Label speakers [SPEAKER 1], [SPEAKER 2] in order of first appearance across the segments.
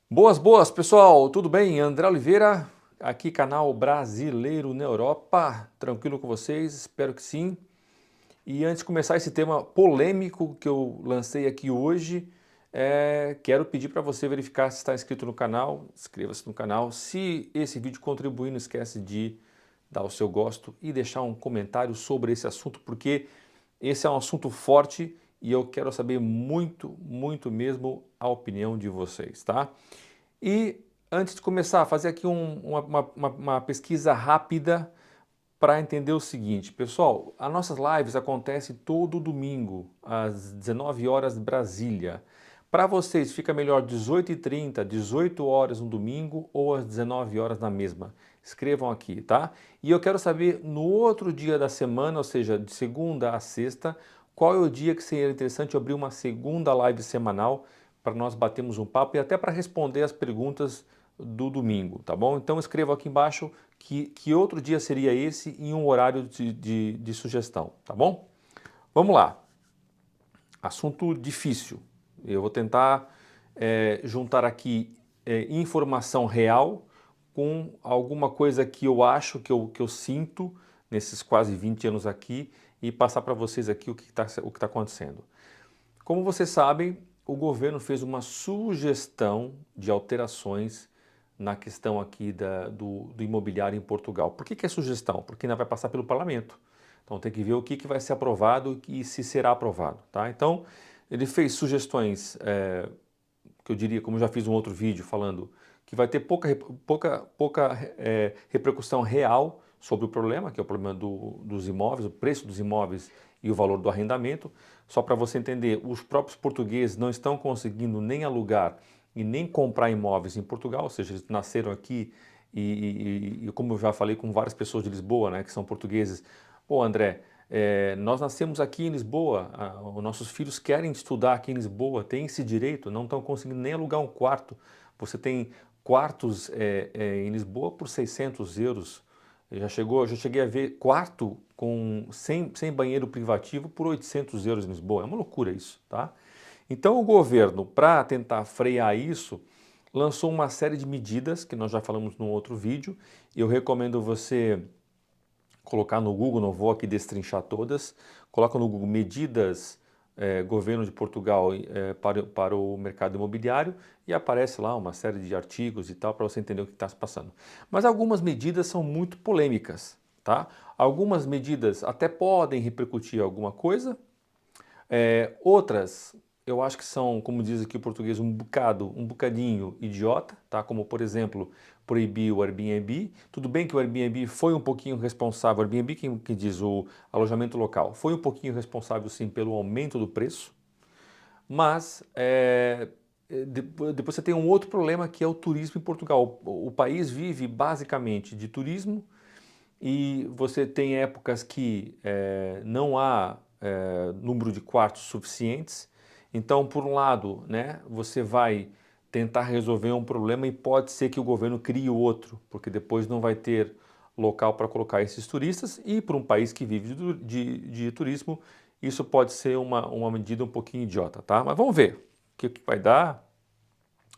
[SPEAKER 1] Boas, boas, pessoal, tudo bem? André Oliveira, aqui canal Brasileiro na Europa, tranquilo com vocês? Espero que sim. E antes de começar esse tema polêmico que eu lancei aqui hoje, quero pedir para você verificar se está inscrito no canal, inscreva-se no canal. Se esse vídeo contribuir, não esquece de dar o seu gosto e deixar um comentário sobre esse assunto, porque esse é um assunto forte e eu quero saber muito, muito mesmo a opinião de vocês, tá? E antes de começar a fazer aqui uma pesquisa rápida para entender o seguinte, pessoal, as nossas lives acontecem todo domingo, às 19 horas de Brasília. Para vocês, fica melhor 18h30, 18 horas no domingo ou às 19 horas na mesma? Escrevam aqui, tá? E eu quero saber no outro dia da semana, ou seja, de segunda a sexta, qual é o dia que seria interessante eu abrir uma segunda live semanal para nós batermos um papo e até para responder as perguntas do domingo, tá bom? Então escreva aqui embaixo que outro dia seria esse em um horário de sugestão, tá bom? Vamos lá. Assunto difícil. Eu vou tentar juntar aqui informação real com alguma coisa que eu acho, que eu sinto nesses quase 20 anos aqui e passar para vocês aqui o que tá acontecendo. Como vocês sabem, o governo fez uma sugestão de alterações na questão aqui do imobiliário em Portugal. Por que é sugestão? Porque ainda vai passar pelo parlamento. Então tem que ver o que vai ser aprovado e se será aprovado. Tá? Então ele fez sugestões, que eu diria, como eu já fiz um outro vídeo falando, que vai ter pouca repercussão real sobre o problema, que é o problema dos imóveis, o preço dos imóveis e o valor do arrendamento. Só para você entender, os próprios portugueses não estão conseguindo nem alugar e nem comprar imóveis em Portugal, ou seja, eles nasceram aqui e como eu já falei com várias pessoas de Lisboa, né, que são portugueses, pô, André, nós nascemos aqui em Lisboa, os nossos filhos querem estudar aqui em Lisboa, têm esse direito, não estão conseguindo nem alugar um quarto. Você tem quartos em Lisboa por 600 euros. Já cheguei a ver quarto sem banheiro privativo por 800 euros em Lisboa. É uma loucura isso, tá? Então o governo, para tentar frear isso, lançou uma série de medidas que nós já falamos num outro vídeo. Eu recomendo você colocar no Google, não vou aqui destrinchar todas, coloca no Google medidas governo de Portugal para o mercado imobiliário e aparece lá uma série de artigos e tal para você entender o que está se passando. Mas algumas medidas são muito polêmicas, tá? Algumas medidas até podem repercutir alguma coisa, outras, eu acho que são, como diz aqui o português, um bocadinho idiota, tá? Como, por exemplo, proibir o Airbnb. Tudo bem que o Airbnb foi um pouquinho responsável, o Airbnb que diz o alojamento local, foi um pouquinho responsável sim pelo aumento do preço, mas depois você tem um outro problema que é o turismo em Portugal. O país vive basicamente de turismo e você tem épocas que não há número de quartos suficientes. Então, por um lado, né, você vai tentar resolver um problema e pode ser que o governo crie outro, porque depois não vai ter local para colocar esses turistas e para um país que vive de turismo, isso pode ser uma medida um pouquinho idiota, tá? Mas vamos ver o que vai dar.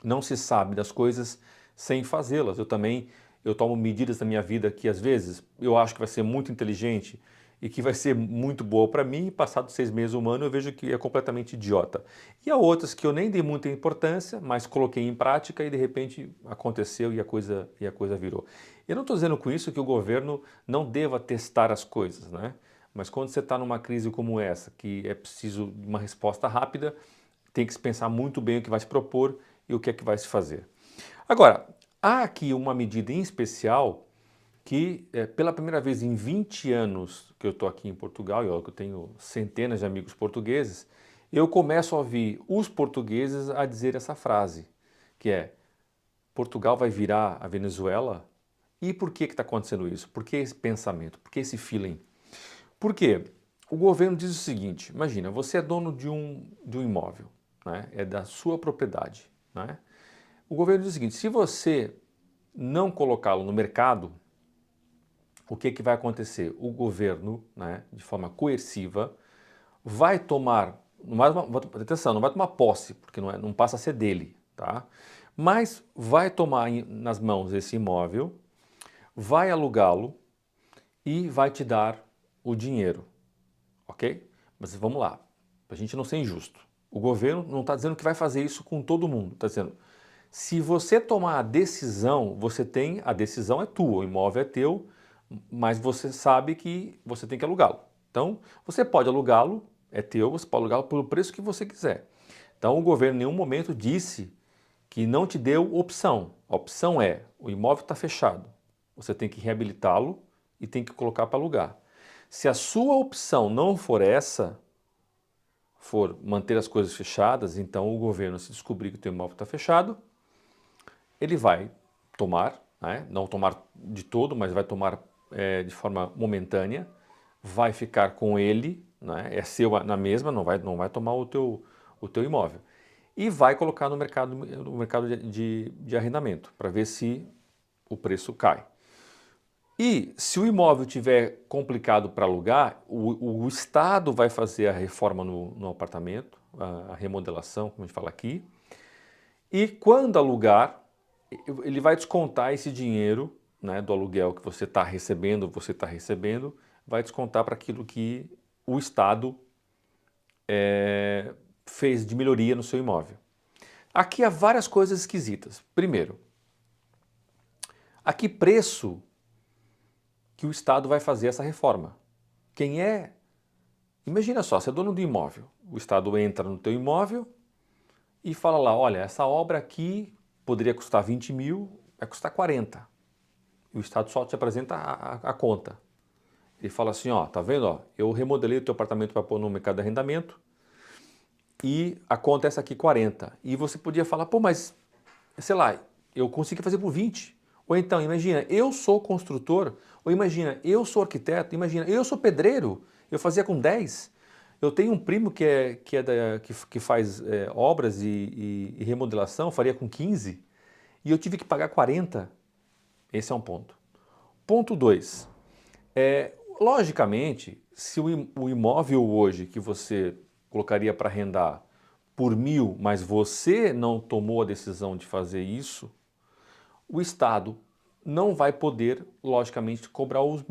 [SPEAKER 1] Não se sabe das coisas sem fazê-las. Eu tomo medidas na minha vida que às vezes eu acho que vai ser muito inteligente e que vai ser muito boa para mim e passado 6 meses, um ano, eu vejo que é completamente idiota. E há outras que eu nem dei muita importância, mas coloquei em prática e de repente aconteceu e a coisa virou. Eu não estou dizendo com isso que o governo não deva testar as coisas, né? Mas quando você está numa crise como essa, que é preciso de uma resposta rápida, tem que se pensar muito bem o que vai se propor e o que é que vai se fazer. Agora, há aqui uma medida em especial que, pela primeira vez em 20 anos que eu estou aqui em Portugal, e olha que eu tenho centenas de amigos portugueses, eu começo a ouvir os portugueses a dizer essa frase, que é: Portugal vai virar a Venezuela? E por que está acontecendo isso? Por que esse pensamento? Por que esse feeling? Por quê? O governo diz o seguinte: imagina, você é dono de um imóvel, né? É da sua propriedade, né? O governo diz o seguinte: se você não colocá-lo no mercado, o que vai acontecer? O governo, né, de forma coerciva, vai tomar, atenção, não vai tomar posse, porque não passa a ser dele, tá? mas vai tomar nas mãos esse imóvel, vai alugá-lo e vai te dar o dinheiro, ok? Mas vamos lá, para a gente não ser injusto. O governo não está dizendo que vai fazer isso com todo mundo, está dizendo, se você tomar a decisão, você tem, a decisão é tua, o imóvel é teu, mas você sabe que você tem que alugá-lo. Então, você pode alugá-lo, é teu, você pode alugá-lo pelo preço que você quiser. Então, o governo em nenhum momento disse que não te deu opção. A opção é, o imóvel está fechado, você tem que reabilitá-lo e tem que colocar para alugar. Se a sua opção não for essa, for manter as coisas fechadas, então o governo, se descobrir que o teu imóvel está fechado, ele vai tomar, né? Não tomar de todo, mas vai tomar de forma momentânea, vai ficar com ele, né? É seu na mesma, não vai tomar o teu imóvel. E vai colocar no mercado de arrendamento, para ver se o preço cai. E se o imóvel tiver complicado para alugar, o Estado vai fazer a reforma no apartamento, a remodelação, como a gente fala aqui, e quando alugar, ele vai descontar esse dinheiro, né, do aluguel que você está recebendo, vai descontar para aquilo que o Estado fez de melhoria no seu imóvel. Aqui há várias coisas esquisitas. Primeiro, a que preço que o Estado vai fazer essa reforma? Quem é? Imagina só, você é dono do imóvel, o Estado entra no teu imóvel e fala lá, olha, essa obra aqui poderia custar 20 mil, vai custar 40. E o Estado só te apresenta a conta. Ele fala assim, ó, tá vendo, ó, eu remodelei o teu apartamento para pôr no mercado de arrendamento e a conta é essa aqui, 40. E você podia falar, pô, mas, sei lá, eu consegui fazer por 20. Ou então, imagina, eu sou construtor, ou imagina, eu sou arquiteto, imagina, eu sou pedreiro, eu fazia com 10. Eu tenho um primo que faz obras e remodelação, faria com 15, e eu tive que pagar 40. Esse é um ponto. Ponto 2. Logicamente, se o imóvel hoje que você colocaria para arrendar por 1.000, mas você não tomou a decisão de fazer isso, o Estado não vai poder, logicamente, cobrar os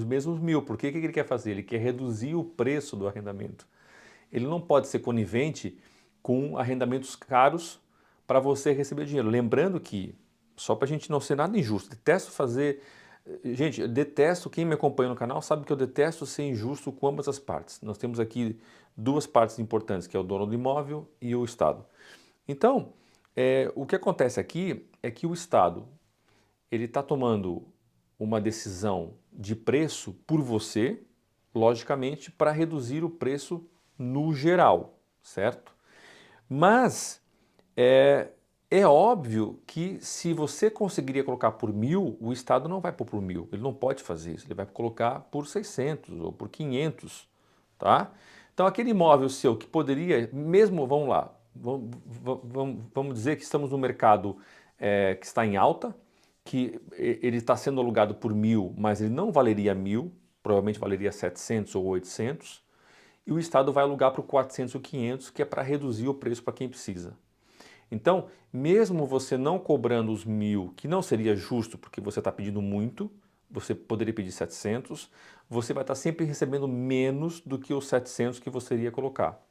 [SPEAKER 1] mesmos 1.000. Porque o que ele quer fazer? Ele quer reduzir o preço do arrendamento. Ele não pode ser conivente com arrendamentos caros para você receber dinheiro. Lembrando que, só para a gente não ser nada injusto, detesto fazer... Gente, eu detesto, quem me acompanha no canal sabe que eu detesto ser injusto com ambas as partes. Nós temos aqui duas partes importantes, que é o dono do imóvel e o Estado. Então, o que acontece aqui é que o Estado ele está tomando uma decisão de preço por você, logicamente, para reduzir o preço no geral, certo? Mas é óbvio que se você conseguiria colocar por 1.000, o Estado não vai pôr por 1.000, ele não pode fazer isso, ele vai colocar por 600 ou por 500, tá? Então aquele imóvel seu que poderia, mesmo, vamos lá, vamos dizer que estamos no mercado que está em alta, que ele está sendo alugado por 1.000, mas ele não valeria 1.000, provavelmente valeria 700 ou 800, e o Estado vai alugar para o 400 ou 500, que é para reduzir o preço para quem precisa. Então, mesmo você não cobrando os 1.000, que não seria justo porque você está pedindo muito, você poderia pedir 700, você vai estar sempre recebendo menos do que os 700 que você iria colocar,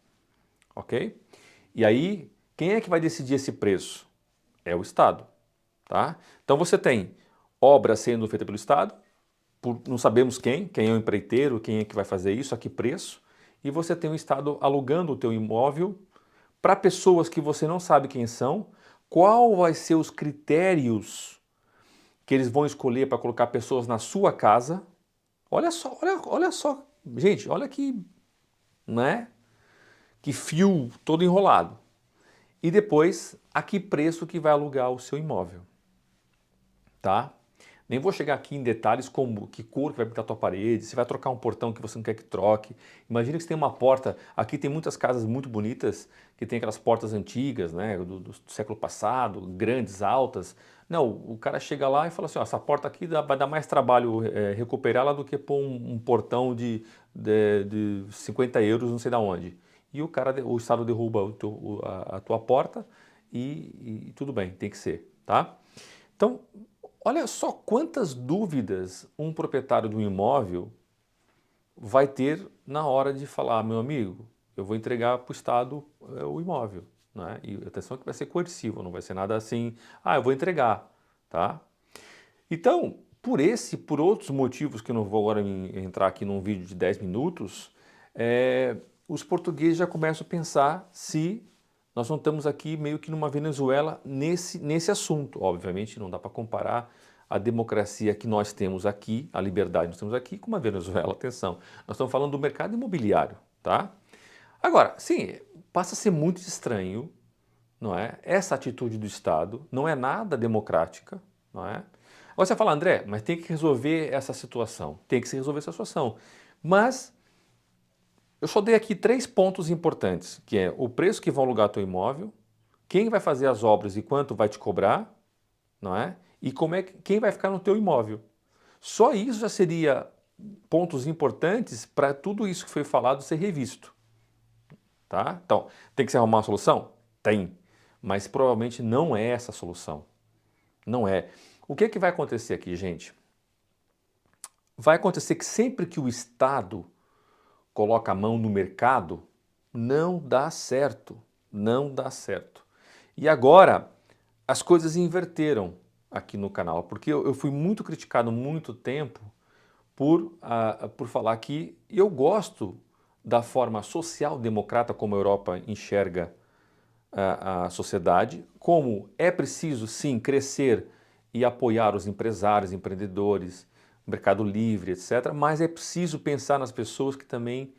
[SPEAKER 1] ok? E aí, quem é que vai decidir esse preço? É o Estado, tá? Então você tem obra sendo feita pelo Estado, não sabemos quem é o empreiteiro, quem é que vai fazer isso, a que preço, e você tem o Estado alugando o teu imóvel para pessoas que você não sabe quem são, qual vai ser os critérios que eles vão escolher para colocar pessoas na sua casa. Olha só, gente, olha que, né, que fio todo enrolado. E depois, a que preço que vai alugar o seu imóvel, tá? Nem vou chegar aqui em detalhes como que cor que vai pintar a tua parede, se vai trocar um portão que você não quer que troque. Imagina que você tem uma porta, aqui tem muitas casas muito bonitas, que tem aquelas portas antigas, né, do século passado, grandes, altas. Não, o cara chega lá e fala assim, ó, essa porta aqui vai dar mais trabalho recuperá-la do que pôr um portão de 50 euros não sei da onde. E o Estado derruba a tua porta e tudo bem, tem que ser, tá? Então, olha só quantas dúvidas um proprietário de um imóvel vai ter na hora de falar, meu amigo, eu vou entregar para o Estado o imóvel, né? E atenção que vai ser coercivo, não vai ser nada assim, eu vou entregar, tá? Então, por outros motivos que eu não vou agora entrar aqui num vídeo de 10 minutos, os portugueses já começam a pensar se nós não estamos aqui meio que numa Venezuela nesse assunto. Obviamente não dá para comparar a democracia que nós temos aqui, a liberdade que nós temos aqui, com uma Venezuela. Atenção, nós estamos falando do mercado imobiliário, tá? Agora, sim, passa a ser muito estranho, não é? Essa atitude do Estado não é nada democrática, não é? Agora você fala, André, mas tem que resolver essa situação. Tem que se resolver essa situação. Mas eu só dei aqui 3 pontos importantes, que é o preço que vão alugar teu imóvel, quem vai fazer as obras e quanto vai te cobrar, não é? E quem vai ficar no teu imóvel. Só isso já seria pontos importantes para tudo isso que foi falado ser revisto, tá? Então, tem que se arrumar uma solução? Tem, mas provavelmente não é essa a solução. Não é. O que vai acontecer aqui, gente? Vai acontecer que sempre que o Estado coloca a mão no mercado, não dá certo, não dá certo. E agora as coisas inverteram aqui no canal, porque eu fui muito criticado muito tempo por falar que eu gosto da forma social-democrata como a Europa enxerga a sociedade, como é preciso sim crescer e apoiar os empresários, empreendedores, mercado livre, etc. Mas é preciso pensar nas pessoas que também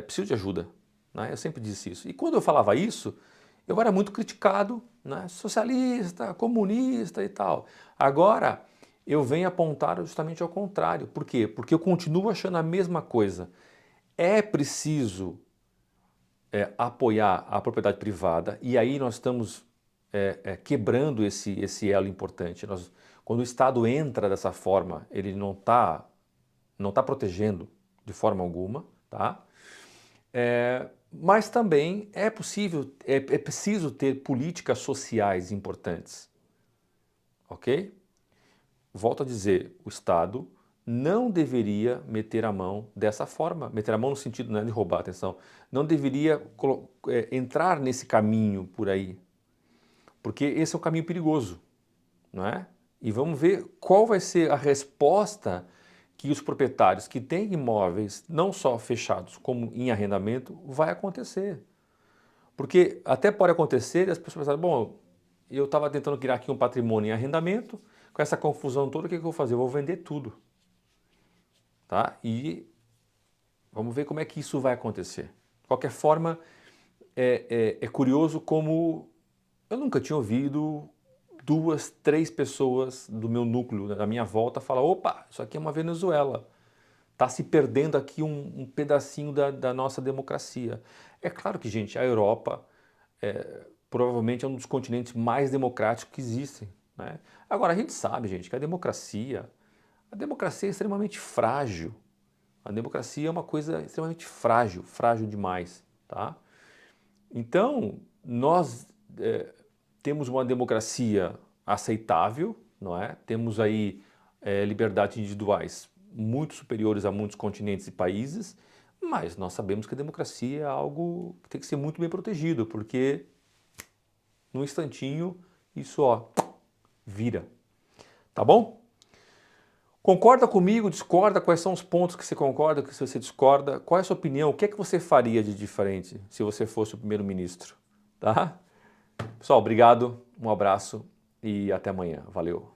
[SPEAKER 1] precisam de ajuda, né? Eu sempre disse isso. E quando eu falava isso, eu era muito criticado, né? Socialista, comunista e tal. Agora eu venho apontar justamente ao contrário. Por quê? Porque eu continuo achando a mesma coisa. É preciso apoiar a propriedade privada e aí nós estamos quebrando esse elo importante. Quando o Estado entra dessa forma, ele não tá protegendo de forma alguma, tá? Mas também é preciso ter políticas sociais importantes, ok? Volto a dizer, o Estado não deveria meter a mão dessa forma, meter a mão no sentido, né, de roubar, atenção, não deveria entrar nesse caminho por aí, porque esse é um caminho perigoso, não é? E vamos ver qual vai ser a resposta que os proprietários que têm imóveis, não só fechados, como em arrendamento, vai acontecer. Porque até pode acontecer e as pessoas pensarem, bom, eu estava tentando criar aqui um patrimônio em arrendamento, com essa confusão toda, o que eu vou fazer? Eu vou vender tudo. Tá? E vamos ver como é que isso vai acontecer. De qualquer forma, é curioso como eu nunca tinha ouvido 2, 3 pessoas do meu núcleo, da minha volta, falar, opa, isso aqui é uma Venezuela. Está se perdendo aqui um pedacinho da nossa democracia. É claro que, gente, a Europa provavelmente é um dos continentes mais democráticos que existem, né? Agora, a gente sabe, gente, que a democracia é extremamente frágil. A democracia é uma coisa extremamente frágil, frágil demais, tá? Então, nós temos uma democracia aceitável, não é? Temos aí liberdades individuais muito superiores a muitos continentes e países, mas nós sabemos que a democracia é algo que tem que ser muito bem protegido, porque num instantinho isso, ó, vira. Tá bom? Concorda comigo, discorda? Quais são os pontos que você concorda, que você discorda? Qual é a sua opinião? O que é que você faria de diferente se você fosse o primeiro-ministro? Tá? Pessoal, obrigado, um abraço e até amanhã. Valeu!